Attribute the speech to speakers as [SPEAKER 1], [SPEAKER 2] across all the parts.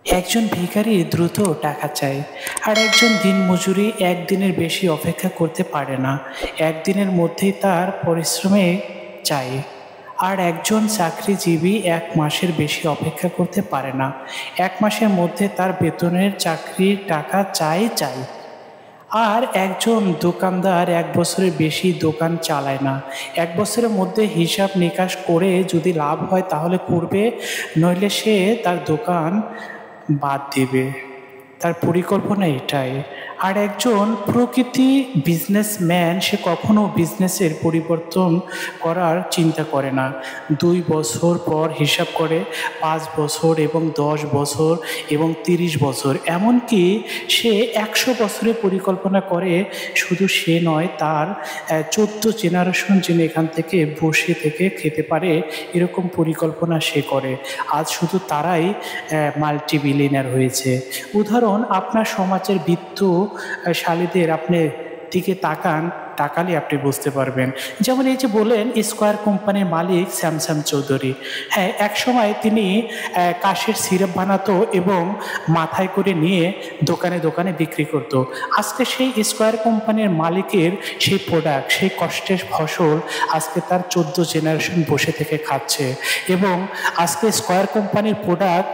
[SPEAKER 1] একজন ভিখারি দ্রুত টাকা চায়, আর একজন দিনমজুরি একদিনের বেশি অপেক্ষা করতে পারে না, একদিনের মধ্যেই তার পরিশ্রমে চায়। আর একজন চাকরিজীবী 1 মাসের বেশি অপেক্ষা করতে পারে না, 1 মাসের মধ্যে তার বেতনের চাকরির টাকা চাই চাই। আর একজন দোকানদার 1 বছরের বেশি দোকান চালায় না, 1 বছরের মধ্যে হিসাব নিকাশ করে যদি লাভ হয় তাহলে করবে, নইলে সে তার দোকান বাদ দিবে। তার পরিকল্পনা এটাই। আর একজন প্রকৃতি বিজনেসম্যান, সে কখনো বিজনেসের পরিবর্তন করার চিন্তা করে না। 2 বছর পর হিসাব করে, 5 বছর এবং 10 বছর এবং 30 বছর, এমনকি সে 100 বছরের পরিকল্পনা করে। শুধু সে নয়, তার 14 জেনারেশন যেন এখান থেকে বসে থেকে খেতে পারে, এরকম পরিকল্পনা সে করে। আজ শুধু তারাই মাল্টিবিলিয়নার হয়েছে। উদাহরণ, আপনার সমাজের বিত্তশালীদের আপনি দিকে তাকালে আপনি বুঝতে পারবেন। যেমন এই যে বলেন স্কয়ার কোম্পানির মালিক স্যামসাম চৌধুরী। হ্যাঁ, একসময় তিনি কাশের সিরাপ বানাতো এবং মাথায় করে নিয়ে দোকানে দোকানে বিক্রি করত। আজকে সেই স্কয়ার কোম্পানির মালিকের সেই প্রোডাক্ট, সেই কষ্টের ফসল আজকে তার 14 জেনারেশন বসে থেকে খাচ্ছে। এবং আজকে স্কয়ার কোম্পানির প্রোডাক্ট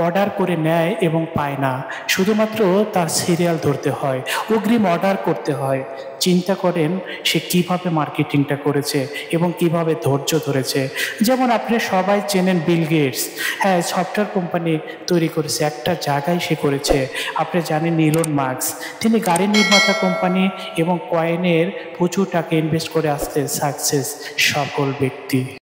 [SPEAKER 1] অর্ডার করে নেয় এবং পায় না, শুধুমাত্র তার সিরিয়াল ধরতে হয়, অগ্রিম অর্ডার করতে হয়। চিন্তা করেন সে কিভাবে মার্কেটিংটা করেছে এবং কিভাবে ধৈর্য ধরেছে। যেমন আপনি সবাই চেনেন বিল গেটস। হ্যাঁ, সফটওয়্যার কোম্পানি তৈরি করেছে, একটা জায়গায় সে করেছে। আপনি জানেন ইলন মাস্ক, তিনি গাড়ি নির্মাতা কোম্পানি এবং কয়েনের প্রচুর টাকা ইনভেস্ট করে আসতে সাকসেস সফল ব্যক্তি।